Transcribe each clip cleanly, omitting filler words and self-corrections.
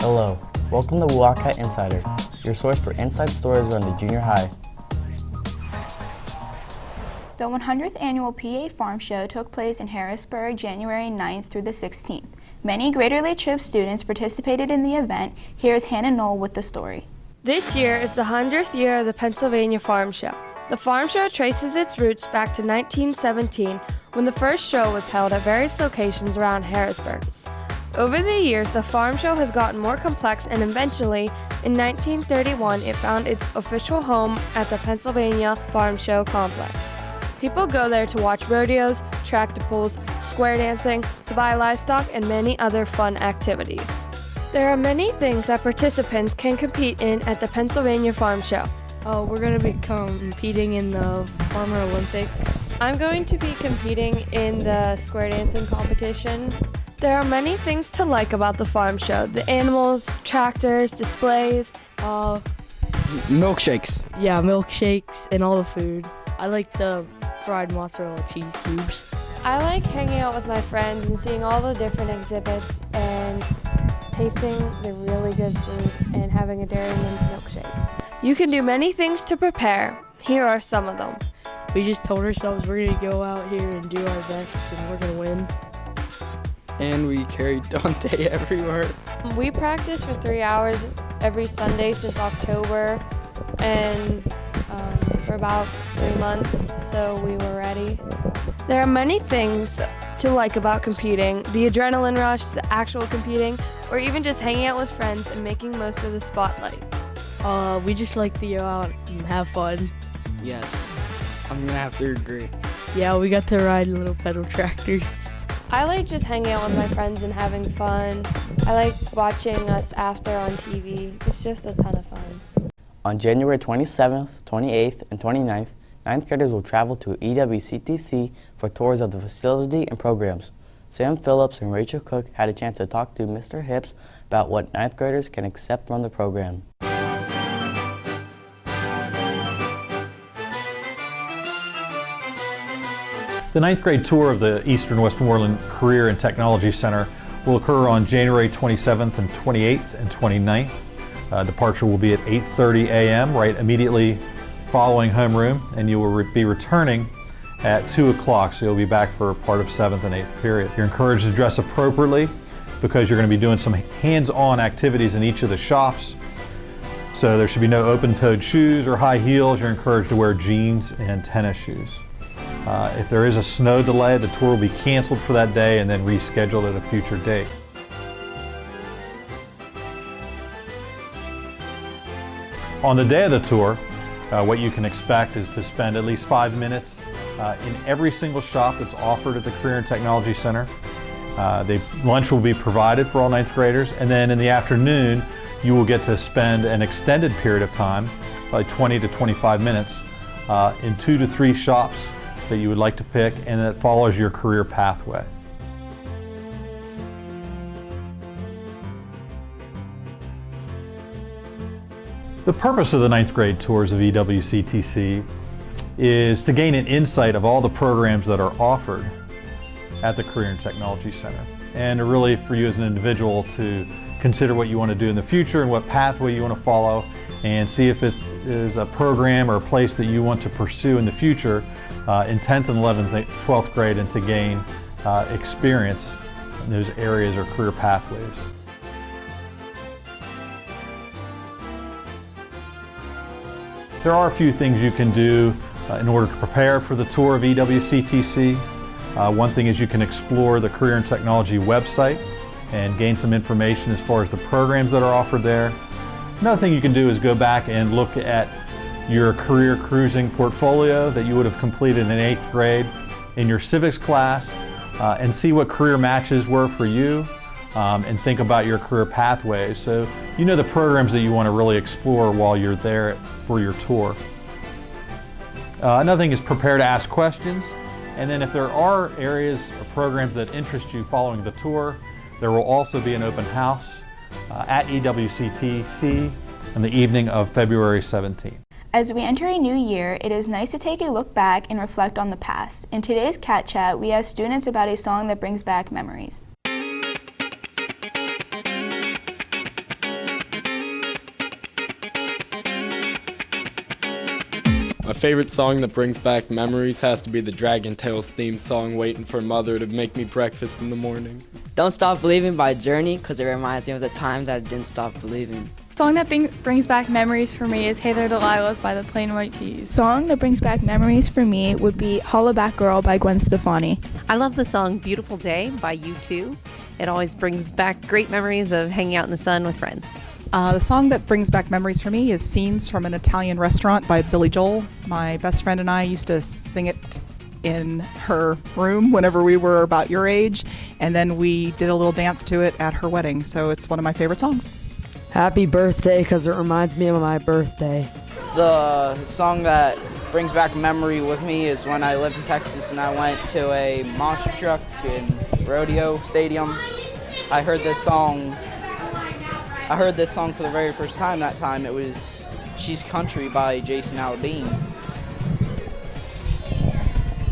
Hello, welcome to Wildcat Insider, your source for inside stories around the junior high. The 100th Annual PA Farm Show took place in Harrisburg January 9th through the 16th. Many Greater Latrobe students participated in the event. Here's Hannah Knoll with the story. This year is the 100th year of the Pennsylvania Farm Show. The Farm Show traces its roots back to 1917 when the first show was held at various locations around Harrisburg. Over the years, the Farm Show has gotten more complex, and eventually, in 1931, it found its official home at the Pennsylvania Farm Show complex. People go there to watch rodeos, tractor pulls, square dancing, to buy livestock, and many other fun activities. There are many things that participants can compete in at the Pennsylvania Farm Show. We're going to be competing in the Farmer Olympics. I'm going to be competing in the square dancing competition. There are many things to like about the farm show. The animals, tractors, displays. Milkshakes. Yeah, milkshakes and all the food. I like the fried mozzarella cheese cubes. I like hanging out with my friends and seeing all the different exhibits and tasting the really good food and having a Dairy Mints milkshake. You can do many things to prepare. Here are some of them. We just told ourselves we're going to go out here and do our best and we're going to win. And we carried Dante everywhere. We practiced for 3 hours every Sunday since October and for about 3 months, so we were ready. There are many things to like about competing: the adrenaline rush, the actual competing, or even just hanging out with friends and making most of the spotlight. We just like to go out and have fun. Yes, I'm gonna have to agree. Yeah, we got to ride little pedal tractors. I like just hanging out with my friends and having fun. I like watching us after on TV. It's just a ton of fun. On January 27th, 28th, and 29th, 9th graders will travel to WCTC for tours of the facility and programs. Sam Phillips and Rachel Cook had a chance to talk to Mr. Hips about what 9th graders can expect from the program. The 9th grade tour of the Eastern Westmoreland Career and Technology Center will occur on January 27th and 28th and 29th. Departure will be at 8:30 a.m. right immediately following homeroom, and you will be returning at 2 o'clock, so you'll be back for part of 7th and 8th period. You're encouraged to dress appropriately because you're going to be doing some hands-on activities in each of the shops. So there should be no open-toed shoes or high heels. You're encouraged to wear jeans and tennis shoes. If there is a snow delay, the tour will be canceled for that day and then rescheduled at a future date. On the day of the tour, what you can expect is to spend at least 5 minutes in every single shop that's offered at the Career and Technology Center. Lunch will be provided for all 9th graders, and then in the afternoon you will get to spend an extended period of time, like 20 to 25 minutes, in 2 to 3 shops that you would like to pick, and that follows your career pathway. The purpose of the 9th grade tours of EWCTC is to gain an insight of all the programs that are offered at the Career and Technology Center, and really for you as an individual to consider what you want to do in the future and what pathway you want to follow, and see if it is a program or a place that you want to pursue in the future in 10th and 11th and 12th grade, and to gain experience in those areas or career pathways. There are a few things you can do in order to prepare for the tour of EWCTC. One thing is you can explore the Career and Technology website and gain some information as far as the programs that are offered there. Another thing you can do is go back and look at your career cruising portfolio that you would have completed in 8th grade in your civics class, and see what career matches were for you, and think about your career pathways, so you know the programs that you want to really explore while you're there for your tour. Another thing is prepare to ask questions, and then if there are areas or programs that interest you following the tour, there will also be an open house at EWCTC on the evening of February 17th. As we enter a new year, it is nice to take a look back and reflect on the past. In today's Cat Chat, we ask students about a song that brings back memories. My favorite song that brings back memories has to be the Dragon Tales theme song, Waiting for Mother to Make Me Breakfast in the Morning. Don't Stop Believing by Journey, because it reminds me of the time that I didn't stop believing. Song that brings back memories for me is Hey There Delilah's by the Plain White T's. Song that brings back memories for me would be Holla Back Girl by Gwen Stefani. I love the song Beautiful Day by U2. It always brings back great memories of hanging out in the sun with friends. The song that brings back memories for me is Scenes from an Italian Restaurant by Billy Joel. My best friend and I used to sing it in her room whenever we were about your age, and then we did a little dance to it at her wedding, so it's one of my favorite songs. Happy birthday, because it reminds me of my birthday. The song that brings back memory with me is when I lived in Texas and I went to a monster truck and rodeo stadium. I heard this song for the very first time that time. It was She's Country by Jason Aldean.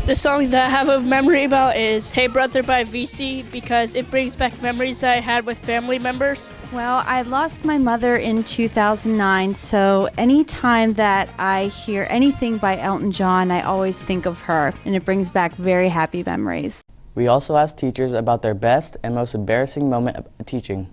The song that I have a memory about is Hey Brother by VC because it brings back memories that I had with family members. Well, I lost my mother in 2009, so anytime that I hear anything by Elton John, I always think of her, and it brings back very happy memories. We also asked teachers about their best and most embarrassing moment of teaching.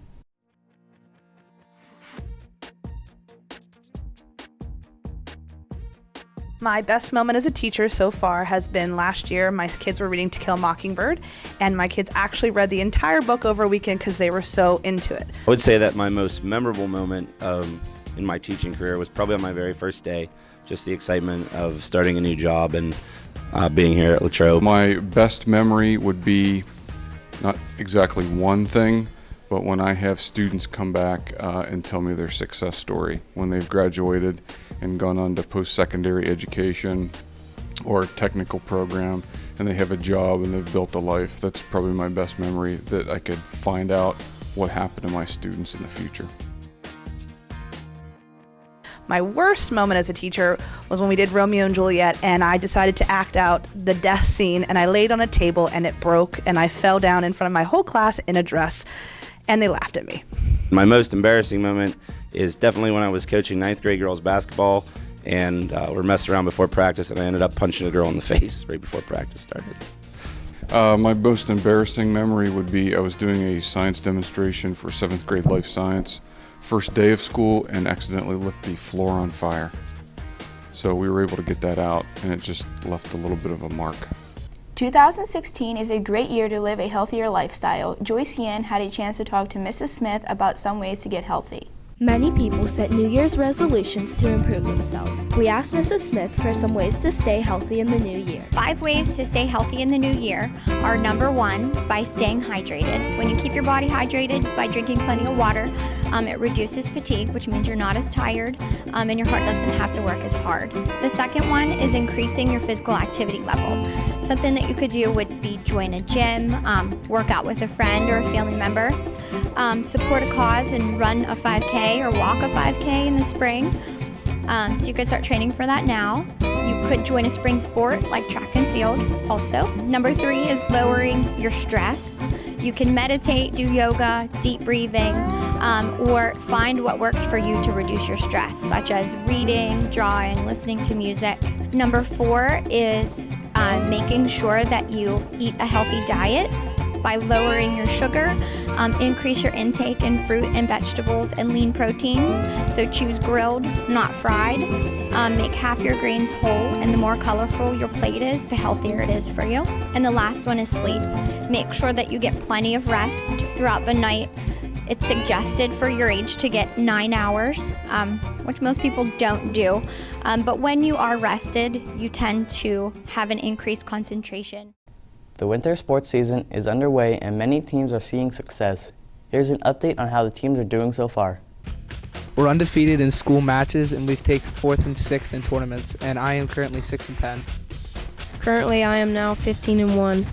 My best moment as a teacher so far has been last year. My kids were reading To Kill a Mockingbird, and my kids actually read the entire book over a weekend because they were so into it. I would say that my most memorable moment in my teaching career was probably on my very first day, just the excitement of starting a new job and being here at Latrobe. My best memory would be not exactly one thing, but when I have students come back and tell me their success story, when they've graduated and gone on to post-secondary education or a technical program, and they have a job and they've built a life. That's probably my best memory, that I could find out what happened to my students in the future. My worst moment as a teacher was when we did Romeo and Juliet and I decided to act out the death scene, and I laid on a table and it broke and I fell down in front of my whole class in a dress, and they laughed at me. My most embarrassing moment is definitely when I was coaching 9th grade girls basketball, and we're messing around before practice, and I ended up punching a girl in the face right before practice started. My most embarrassing memory would be I was doing a science demonstration for 7th grade life science, first day of school, and accidentally lit the floor on fire. So we were able to get that out, and it just left a little bit of a mark. 2016 is a great year to live a healthier lifestyle. Joyce Yin had a chance to talk to Mrs. Smith about some ways to get healthy. Many people set New Year's resolutions to improve themselves. We asked Mrs. Smith for some ways to stay healthy in the new year. 5 ways to stay healthy in the new year are: number 1, by staying hydrated. When you keep your body hydrated by drinking plenty of water, it reduces fatigue, which means you're not as tired and your heart doesn't have to work as hard. The second one is increasing your physical activity level. Something that you could do would be join a gym, work out with a friend or a family member, support a cause and run a 5K or walk a 5K in the spring. So you could start training for that now. You could join a spring sport like track and field also. Number 3 is lowering your stress. You can meditate, do yoga, deep breathing, or find what works for you to reduce your stress, such as reading, drawing, listening to music. Number 4 is making sure that you eat a healthy diet by lowering your sugar. Increase your intake in fruit and vegetables and lean proteins. So choose grilled, not fried. Make half your grains whole, and the more colorful your plate is, the healthier it is for you. And the last one is sleep. Make sure that you get plenty of rest throughout the night. It's suggested for your age to get 9 hours, which most people don't do. But when you are rested, you tend to have an increased concentration. The winter sports season is underway and many teams are seeing success. Here's an update on how the teams are doing so far. We're undefeated in school matches, and we've taken 4th and 6th in tournaments, and I am currently 6 and 10. Currently, I am now 15-1.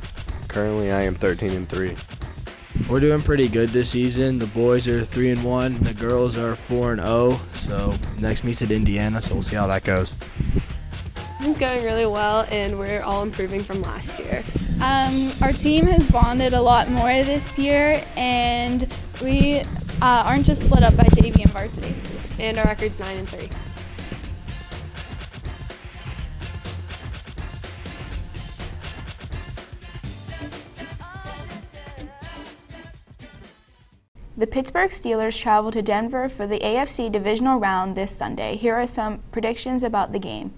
Currently, I am 13-3. We're doing pretty good this season. The boys are 3-1, the girls are 4-0. So next meet's at Indiana, so we'll see how that goes. Season's going really well, and we're all improving from last year. Our team has bonded a lot more this year, and we aren't just split up by JV and varsity. And our record's 9-3. The Pittsburgh Steelers travel to Denver for the AFC divisional round this Sunday. Here are some predictions about the game.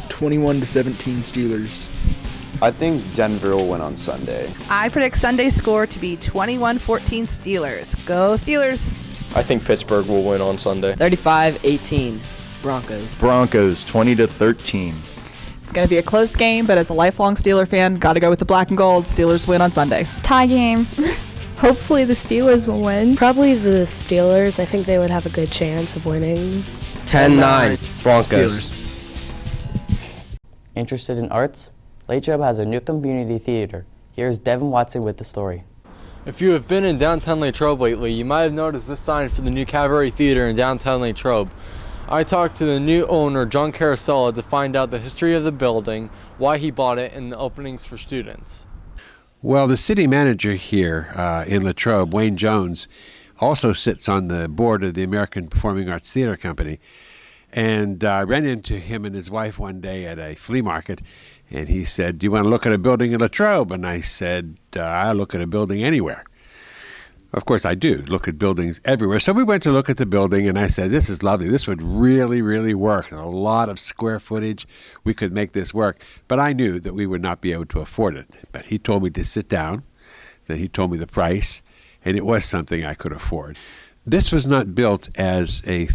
21-17 Steelers. I think Denver will win on Sunday. I predict Sunday's score to be 21-14 Steelers. Go Steelers! I think Pittsburgh will win on Sunday. 35-18 Broncos. Broncos 20-13. It's going to be a close game, but as a lifelong Steeler fan, got to go with the black and gold. Steelers win on Sunday. Tie game. Hopefully the Steelers will win. Probably the Steelers. I think they would have a good chance of winning. 10-9 Broncos. Steelers. Interested in arts? Latrobe has a new community theater. Here's Devin Watson with the story. If you have been in downtown Latrobe lately, you might have noticed this sign for the new Cabaret Theater in downtown Latrobe. I talked to the new owner, John Carosella, to find out the history of the building, why he bought it, and the openings for students. Well, the city manager here in Latrobe, Wayne Jones, also sits on the board of the American Performing Arts Theater Company. And I ran into him and his wife one day at a flea market, and he said, "Do you want to look at a building in Latrobe?" And I said, "I look at a building anywhere." Of course, I do look at buildings everywhere. So we went to look at the building, and I said, "This is lovely. This would really, really work. A lot of square footage. We could make this work." But I knew that we would not be able to afford it. But he told me to sit down. Then he told me the price, and it was something I could afford. This was not built as a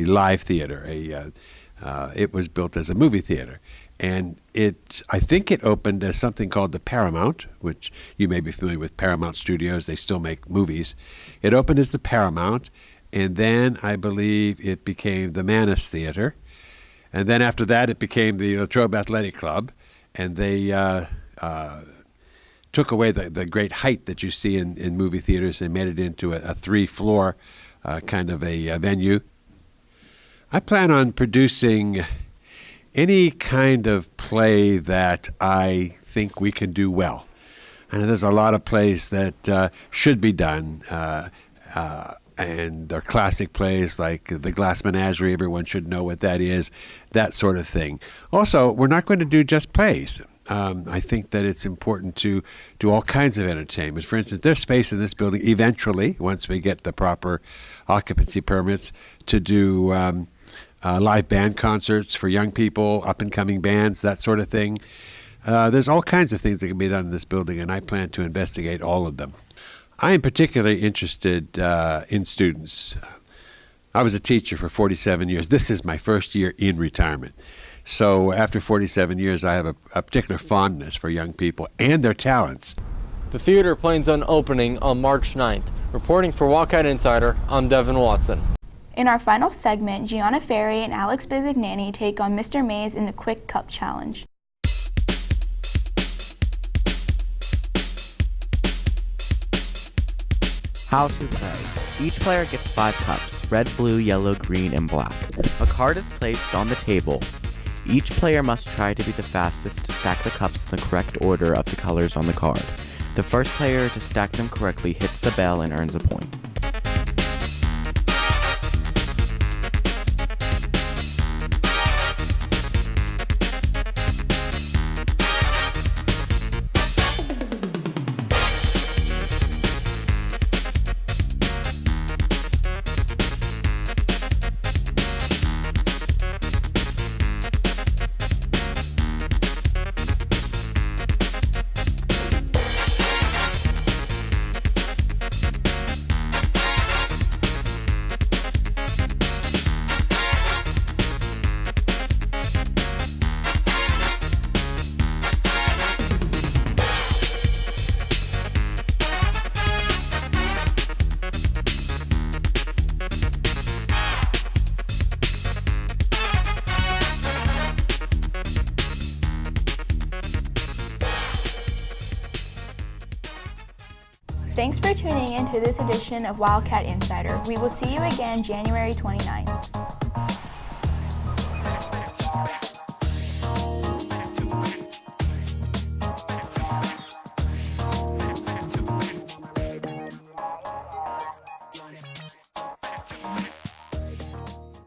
live theater. It was built as a movie theater. And I think it opened as something called the Paramount, which you may be familiar with Paramount Studios. They still make movies. It opened as the Paramount, and then I believe it became the Manus Theater. And then after that, it became the Latrobe Athletic Club. And they took away the great height that you see in movie theaters and made it into a 3-floor kind of a venue. I plan on producing any kind of play that I think we can do well. And there's a lot of plays that should be done, and they're classic plays like The Glass Menagerie. Everyone should know what that is, that sort of thing. Also, we're not going to do just plays. I think that it's important to do all kinds of entertainment. For instance, there's space in this building eventually, once we get the proper occupancy permits, to do live band concerts for young people, up-and-coming bands, that sort of thing. There's all kinds of things that can be done in this building, and I plan to investigate all of them. I am particularly interested in students. I was a teacher for 47 years. This is my first year in retirement. So after 47 years, I have a particular fondness for young people and their talents. The theater plans on opening on March 9th. Reporting for Wildcat Insider, I'm Devin Watson. In our final segment, Gianna Ferry and Alex Bizignani take on Mr. Mays in the Quick Cup Challenge. How to play. Each player gets 5 cups, red, blue, yellow, green, and black. A card is placed on the table. Each player must try to be the fastest to stack the cups in the correct order of the colors on the card. The first player to stack them correctly hits the bell and earns a point. Thanks for tuning in to this edition of Wildcat Insider. We will see you again January 29th.